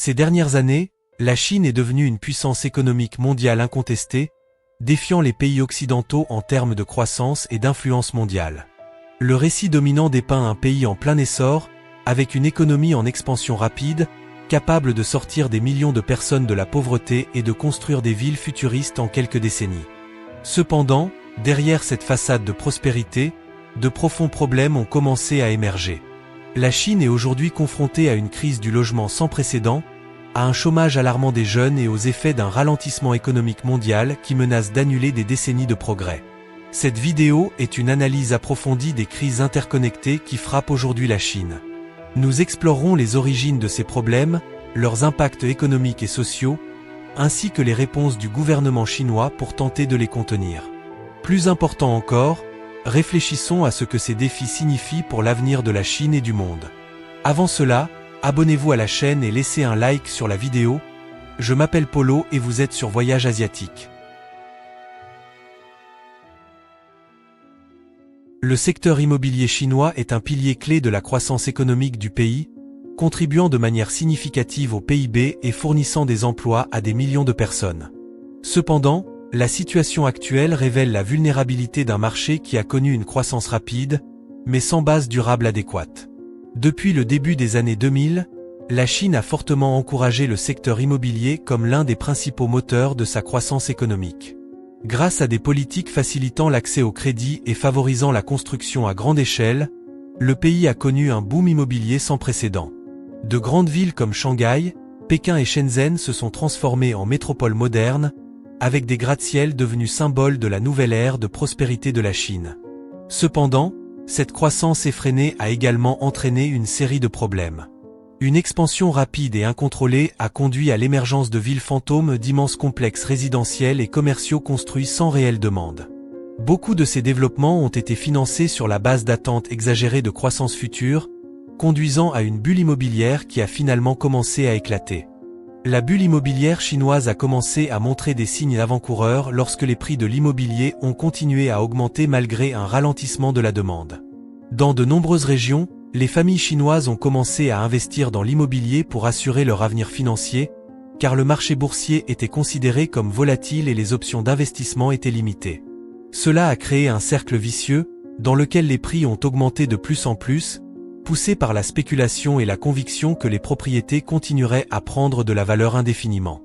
Ces dernières années, la Chine est devenue une puissance économique mondiale incontestée, défiant les pays occidentaux en termes de croissance et d'influence mondiale. Le récit dominant dépeint un pays en plein essor, avec une économie en expansion rapide, capable de sortir des millions de personnes de la pauvreté et de construire des villes futuristes en quelques décennies. Cependant, derrière cette façade de prospérité, de profonds problèmes ont commencé à émerger. La Chine est aujourd'hui confrontée à une crise du logement sans précédent, à un chômage alarmant des jeunes et aux effets d'un ralentissement économique mondial qui menace d'annuler des décennies de progrès. Cette vidéo est une analyse approfondie des crises interconnectées qui frappent aujourd'hui la Chine. Nous explorerons les origines de ces problèmes, leurs impacts économiques et sociaux, ainsi que les réponses du gouvernement chinois pour tenter de les contenir. Plus important encore, réfléchissons à ce que ces défis signifient pour l'avenir de la Chine et du monde. Avant cela, abonnez-vous à la chaîne et laissez un like sur la vidéo. Je m'appelle Polo et vous êtes sur Voyage Asiatique. Le secteur immobilier chinois est un pilier clé de la croissance économique du pays, contribuant de manière significative au PIB et fournissant des emplois à des millions de personnes. Cependant, la situation actuelle révèle la vulnérabilité d'un marché qui a connu une croissance rapide, mais sans base durable adéquate. Depuis le début des années 2000, la Chine a fortement encouragé le secteur immobilier comme l'un des principaux moteurs de sa croissance économique. Grâce à des politiques facilitant l'accès au crédit et favorisant la construction à grande échelle, le pays a connu un boom immobilier sans précédent. De grandes villes comme Shanghai, Pékin et Shenzhen se sont transformées en métropoles modernes, avec des gratte-ciels devenus symboles de la nouvelle ère de prospérité de la Chine. Cependant, cette croissance effrénée a également entraîné une série de problèmes. Une expansion rapide et incontrôlée a conduit à l'émergence de villes fantômes d'immenses complexes résidentiels et commerciaux construits sans réelle demande. Beaucoup de ces développements ont été financés sur la base d'attentes exagérées de croissance future, conduisant à une bulle immobilière qui a finalement commencé à éclater. La bulle immobilière chinoise a commencé à montrer des signes avant-coureurs lorsque les prix de l'immobilier ont continué à augmenter malgré un ralentissement de la demande. Dans de nombreuses régions, les familles chinoises ont commencé à investir dans l'immobilier pour assurer leur avenir financier, car le marché boursier était considéré comme volatile et les options d'investissement étaient limitées. Cela a créé un cercle vicieux, dans lequel les prix ont augmenté de plus en plus, poussés par la spéculation et la conviction que les propriétés continueraient à prendre de la valeur indéfiniment.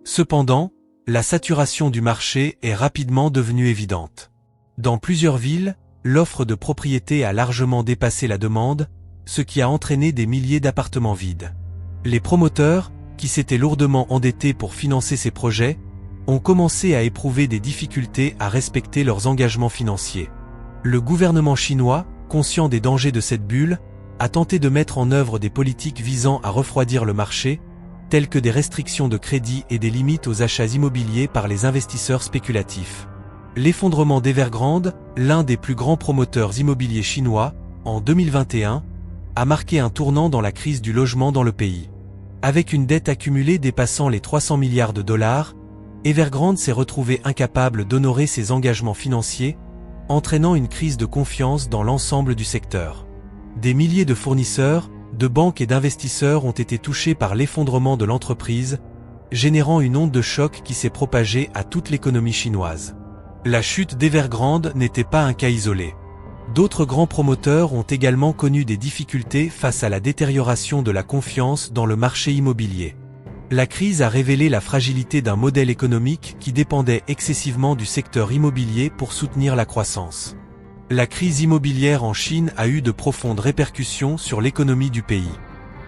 Cependant, la saturation du marché est rapidement devenue évidente. Dans plusieurs villes, l'offre de propriétés a largement dépassé la demande, ce qui a entraîné des milliers d'appartements vides. Les promoteurs, qui s'étaient lourdement endettés pour financer ces projets, ont commencé à éprouver des difficultés à respecter leurs engagements financiers. Le gouvernement chinois, conscient des dangers de cette bulle, a tenté de mettre en œuvre des politiques visant à refroidir le marché, telles que des restrictions de crédit et des limites aux achats immobiliers par les investisseurs spéculatifs. L'effondrement d'Evergrande, l'un des plus grands promoteurs immobiliers chinois, en 2021, a marqué un tournant dans la crise du logement dans le pays. Avec une dette accumulée dépassant les 300 milliards de dollars, Evergrande s'est retrouvé incapable d'honorer ses engagements financiers, entraînant une crise de confiance dans l'ensemble du secteur. Des milliers de fournisseurs, de banques et d'investisseurs ont été touchés par l'effondrement de l'entreprise, générant une onde de choc qui s'est propagée à toute l'économie chinoise. La chute d'Evergrande n'était pas un cas isolé. D'autres grands promoteurs ont également connu des difficultés face à la détérioration de la confiance dans le marché immobilier. La crise a révélé la fragilité d'un modèle économique qui dépendait excessivement du secteur immobilier pour soutenir la croissance. La crise immobilière en Chine a eu de profondes répercussions sur l'économie du pays.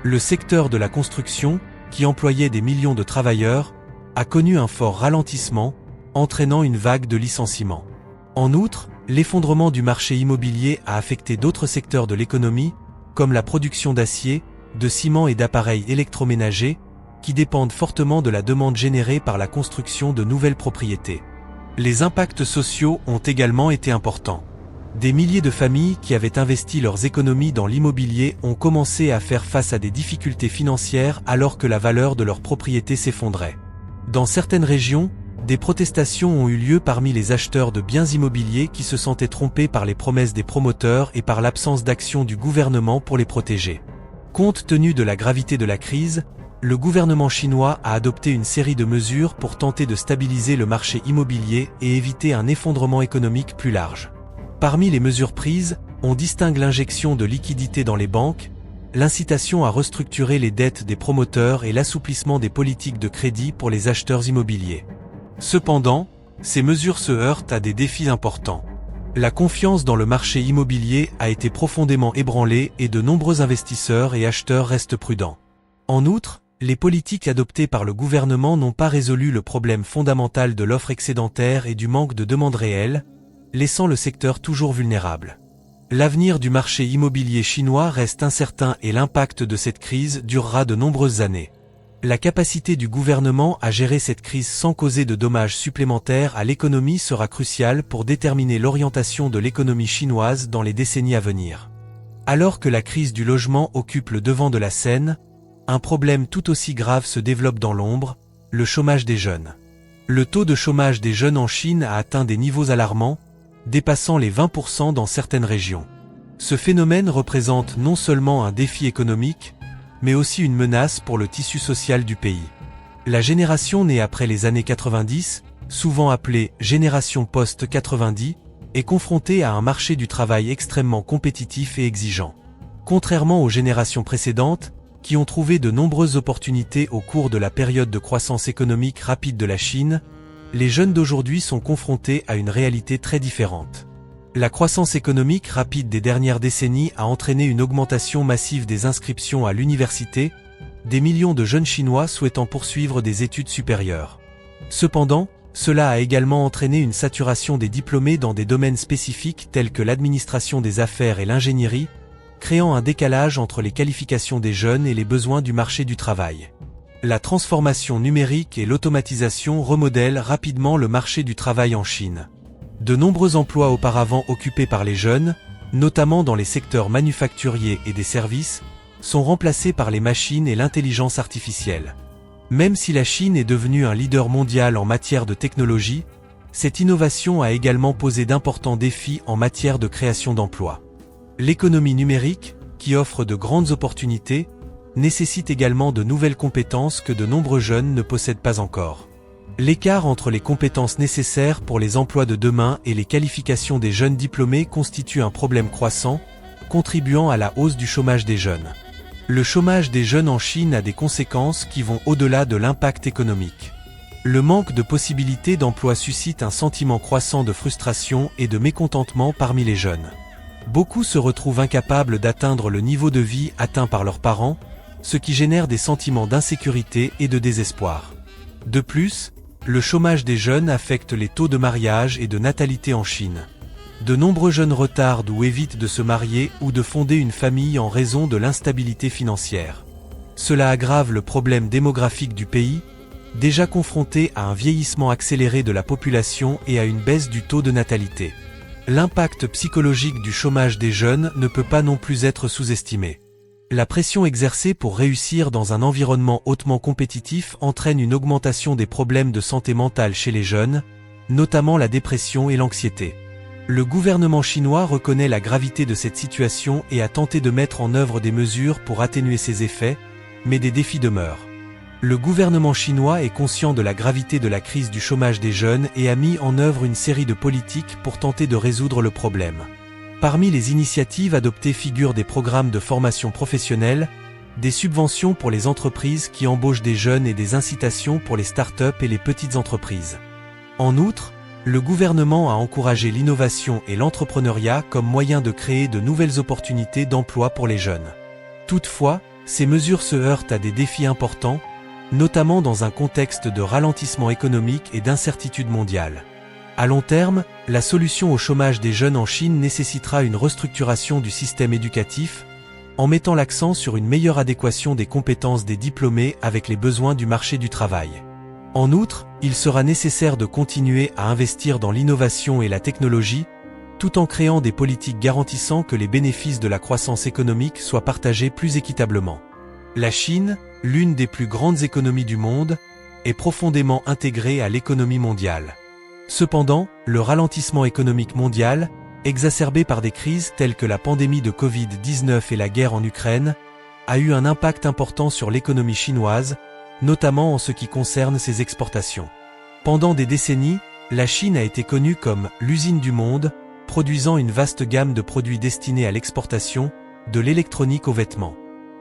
Le secteur de la construction, qui employait des millions de travailleurs, a connu un fort ralentissement, entraînant une vague de licenciements. En outre, l'effondrement du marché immobilier a affecté d'autres secteurs de l'économie, comme la production d'acier, de ciment et d'appareils électroménagers, qui dépendent fortement de la demande générée par la construction de nouvelles propriétés. Les impacts sociaux ont également été importants. Des milliers de familles qui avaient investi leurs économies dans l'immobilier ont commencé à faire face à des difficultés financières alors que la valeur de leurs propriétés s'effondrait. Dans certaines régions, des protestations ont eu lieu parmi les acheteurs de biens immobiliers qui se sentaient trompés par les promesses des promoteurs et par l'absence d'action du gouvernement pour les protéger. Compte tenu de la gravité de la crise, le gouvernement chinois a adopté une série de mesures pour tenter de stabiliser le marché immobilier et éviter un effondrement économique plus large. Parmi les mesures prises, on distingue l'injection de liquidités dans les banques, l'incitation à restructurer les dettes des promoteurs et l'assouplissement des politiques de crédit pour les acheteurs immobiliers. Cependant, ces mesures se heurtent à des défis importants. La confiance dans le marché immobilier a été profondément ébranlée et de nombreux investisseurs et acheteurs restent prudents. En outre, les politiques adoptées par le gouvernement n'ont pas résolu le problème fondamental de l'offre excédentaire et du manque de demande réelle, laissant le secteur toujours vulnérable. L'avenir du marché immobilier chinois reste incertain et l'impact de cette crise durera de nombreuses années. La capacité du gouvernement à gérer cette crise sans causer de dommages supplémentaires à l'économie sera cruciale pour déterminer l'orientation de l'économie chinoise dans les décennies à venir. Alors que la crise du logement occupe le devant de la scène, un problème tout aussi grave se développe dans l'ombre, le chômage des jeunes. Le taux de chômage des jeunes en Chine a atteint des niveaux alarmants, dépassant les 20% dans certaines régions. Ce phénomène représente non seulement un défi économique, mais aussi une menace pour le tissu social du pays. La génération née après les années 90, souvent appelée génération post-90, est confrontée à un marché du travail extrêmement compétitif et exigeant. Contrairement aux générations précédentes, qui ont trouvé de nombreuses opportunités au cours de la période de croissance économique rapide de la Chine, les jeunes d'aujourd'hui sont confrontés à une réalité très différente. La croissance économique rapide des dernières décennies a entraîné une augmentation massive des inscriptions à l'université, des millions de jeunes Chinois souhaitant poursuivre des études supérieures. Cependant, cela a également entraîné une saturation des diplômés dans des domaines spécifiques tels que l'administration des affaires et l'ingénierie, créant un décalage entre les qualifications des jeunes et les besoins du marché du travail. La transformation numérique et l'automatisation remodèlent rapidement le marché du travail en Chine. De nombreux emplois auparavant occupés par les jeunes, notamment dans les secteurs manufacturiers et des services, sont remplacés par les machines et l'intelligence artificielle. Même si la Chine est devenue un leader mondial en matière de technologie, cette innovation a également posé d'importants défis en matière de création d'emplois. L'économie numérique, qui offre de grandes opportunités, nécessite également de nouvelles compétences que de nombreux jeunes ne possèdent pas encore. L'écart entre les compétences nécessaires pour les emplois de demain et les qualifications des jeunes diplômés constitue un problème croissant, contribuant à la hausse du chômage des jeunes. Le chômage des jeunes en Chine a des conséquences qui vont au-delà de l'impact économique. Le manque de possibilités d'emploi suscite un sentiment croissant de frustration et de mécontentement parmi les jeunes. Beaucoup se retrouvent incapables d'atteindre le niveau de vie atteint par leurs parents, ce qui génère des sentiments d'insécurité et de désespoir. De plus, le chômage des jeunes affecte les taux de mariage et de natalité en Chine. De nombreux jeunes retardent ou évitent de se marier ou de fonder une famille en raison de l'instabilité financière. Cela aggrave le problème démographique du pays, déjà confronté à un vieillissement accéléré de la population et à une baisse du taux de natalité. L'impact psychologique du chômage des jeunes ne peut pas non plus être sous-estimé. La pression exercée pour réussir dans un environnement hautement compétitif entraîne une augmentation des problèmes de santé mentale chez les jeunes, notamment la dépression et l'anxiété. Le gouvernement chinois reconnaît la gravité de cette situation et a tenté de mettre en œuvre des mesures pour atténuer ses effets, mais des défis demeurent. Le gouvernement chinois est conscient de la gravité de la crise du chômage des jeunes et a mis en œuvre une série de politiques pour tenter de résoudre le problème. Parmi les initiatives adoptées figurent des programmes de formation professionnelle, des subventions pour les entreprises qui embauchent des jeunes et des incitations pour les start-up et les petites entreprises. En outre, le gouvernement a encouragé l'innovation et l'entrepreneuriat comme moyen de créer de nouvelles opportunités d'emploi pour les jeunes. Toutefois, ces mesures se heurtent à des défis importants, notamment dans un contexte de ralentissement économique et d'incertitude mondiale. À long terme, la solution au chômage des jeunes en Chine nécessitera une restructuration du système éducatif, en mettant l'accent sur une meilleure adéquation des compétences des diplômés avec les besoins du marché du travail. En outre, il sera nécessaire de continuer à investir dans l'innovation et la technologie, tout en créant des politiques garantissant que les bénéfices de la croissance économique soient partagés plus équitablement. La Chine, l'une des plus grandes économies du monde, est profondément intégrée à l'économie mondiale. Cependant, le ralentissement économique mondial, exacerbé par des crises telles que la pandémie de Covid-19 et la guerre en Ukraine, a eu un impact important sur l'économie chinoise, notamment en ce qui concerne ses exportations. Pendant des décennies, la Chine a été connue comme l'usine du monde, produisant une vaste gamme de produits destinés à l'exportation, de l'électronique aux vêtements.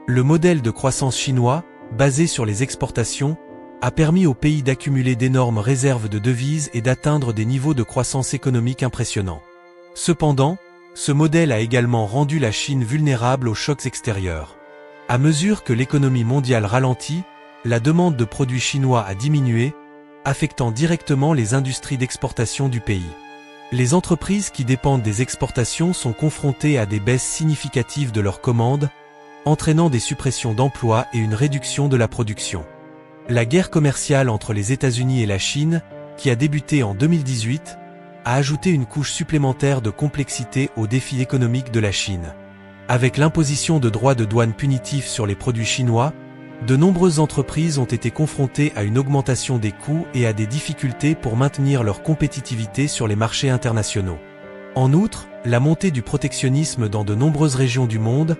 Le modèle de croissance chinois, basé sur les exportations, a permis au pays d'accumuler d'énormes réserves de devises et d'atteindre des niveaux de croissance économique impressionnants. Cependant, ce modèle a également rendu la Chine vulnérable aux chocs extérieurs. À mesure que l'économie mondiale ralentit, la demande de produits chinois a diminué, affectant directement les industries d'exportation du pays. Les entreprises qui dépendent des exportations sont confrontées à des baisses significatives de leurs commandes, entraînant des suppressions d'emplois et une réduction de la production. La guerre commerciale entre les États-Unis et la Chine, qui a débuté en 2018, a ajouté une couche supplémentaire de complexité aux défis économiques de la Chine. Avec l'imposition de droits de douane punitifs sur les produits chinois, de nombreuses entreprises ont été confrontées à une augmentation des coûts et à des difficultés pour maintenir leur compétitivité sur les marchés internationaux. En outre, la montée du protectionnisme dans de nombreuses régions du monde,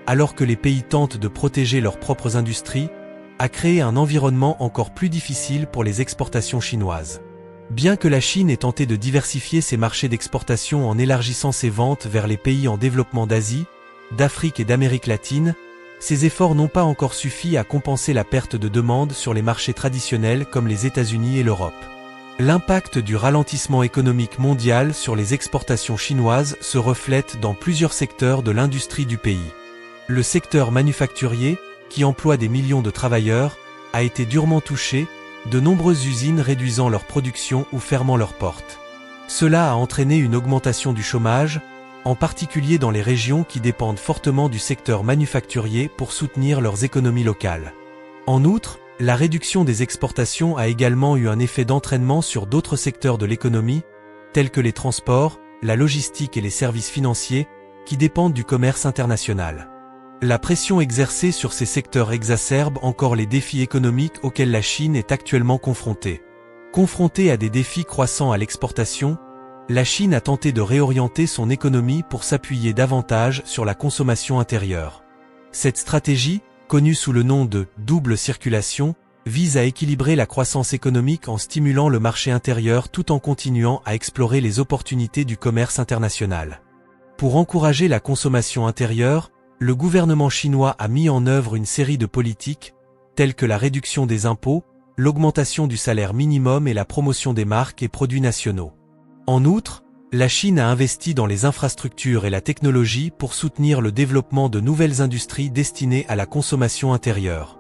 alors que les pays tentent de protéger leurs propres industries, a créé un environnement encore plus difficile pour les exportations chinoises. Bien que la Chine ait tenté de diversifier ses marchés d'exportation en élargissant ses ventes vers les pays en développement d'Asie, d'Afrique et d'Amérique latine, ces efforts n'ont pas encore suffi à compenser la perte de demande sur les marchés traditionnels comme les États-Unis et l'Europe. L'impact du ralentissement économique mondial sur les exportations chinoises se reflète dans plusieurs secteurs de l'industrie du pays. Le secteur manufacturier, qui emploie des millions de travailleurs, a été durement touché, de nombreuses usines réduisant leur production ou fermant leurs portes. Cela a entraîné une augmentation du chômage, en particulier dans les régions qui dépendent fortement du secteur manufacturier pour soutenir leurs économies locales. En outre, la réduction des exportations a également eu un effet d'entraînement sur d'autres secteurs de l'économie, tels que les transports, la logistique et les services financiers, qui dépendent du commerce international. La pression exercée sur ces secteurs exacerbe encore les défis économiques auxquels la Chine est actuellement confrontée. Confrontée à des défis croissants à l'exportation, la Chine a tenté de réorienter son économie pour s'appuyer davantage sur la consommation intérieure. Cette stratégie, connue sous le nom de « double circulation », vise à équilibrer la croissance économique en stimulant le marché intérieur tout en continuant à explorer les opportunités du commerce international. Pour encourager la consommation intérieure, le gouvernement chinois a mis en œuvre une série de politiques, telles que la réduction des impôts, l'augmentation du salaire minimum et la promotion des marques et produits nationaux. En outre, la Chine a investi dans les infrastructures et la technologie pour soutenir le développement de nouvelles industries destinées à la consommation intérieure.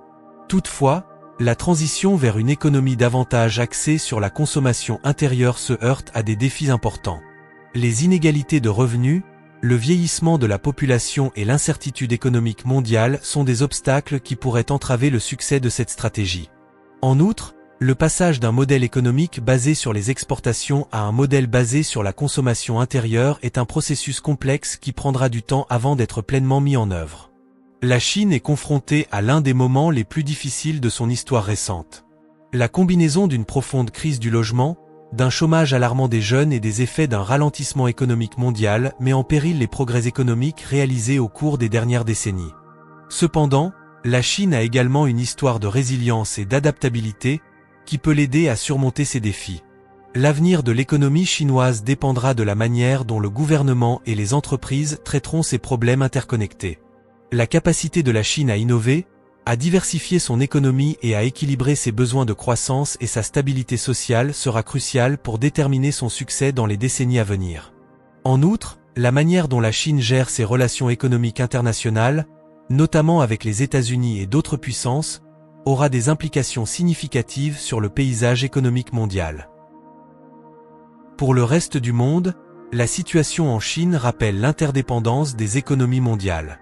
Toutefois, la transition vers une économie davantage axée sur la consommation intérieure se heurte à des défis importants. Les inégalités de revenus, le vieillissement de la population et l'incertitude économique mondiale sont des obstacles qui pourraient entraver le succès de cette stratégie. En outre, le passage d'un modèle économique basé sur les exportations à un modèle basé sur la consommation intérieure est un processus complexe qui prendra du temps avant d'être pleinement mis en œuvre. La Chine est confrontée à l'un des moments les plus difficiles de son histoire récente. La combinaison d'une profonde crise du logement, d'un chômage alarmant des jeunes et des effets d'un ralentissement économique mondial met en péril les progrès économiques réalisés au cours des dernières décennies. Cependant, la Chine a également une histoire de résilience et d'adaptabilité qui peut l'aider à surmonter ces défis. L'avenir de l'économie chinoise dépendra de la manière dont le gouvernement et les entreprises traiteront ces problèmes interconnectés. La capacité de la Chine à innover, à diversifier son économie et à équilibrer ses besoins de croissance et sa stabilité sociale sera cruciale pour déterminer son succès dans les décennies à venir. En outre, la manière dont la Chine gère ses relations économiques internationales, notamment avec les États-Unis et d'autres puissances, aura des implications significatives sur le paysage économique mondial. Pour le reste du monde, la situation en Chine rappelle l'interdépendance des économies mondiales.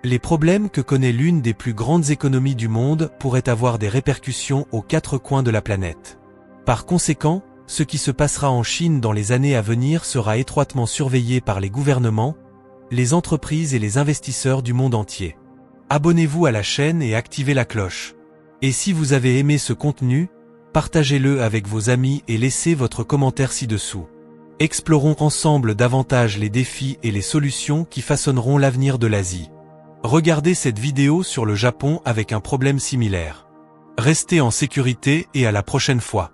Les problèmes que connaît l'une des plus grandes économies du monde pourraient avoir des répercussions aux quatre coins de la planète. Par conséquent, ce qui se passera en Chine dans les années à venir sera étroitement surveillé par les gouvernements, les entreprises et les investisseurs du monde entier. Abonnez-vous à la chaîne et activez la cloche. Et si vous avez aimé ce contenu, partagez-le avec vos amis et laissez votre commentaire ci-dessous. Explorons ensemble davantage les défis et les solutions qui façonneront l'avenir de l'Asie. Regardez cette vidéo sur le Japon avec un problème similaire. Restez en sécurité et à la prochaine fois.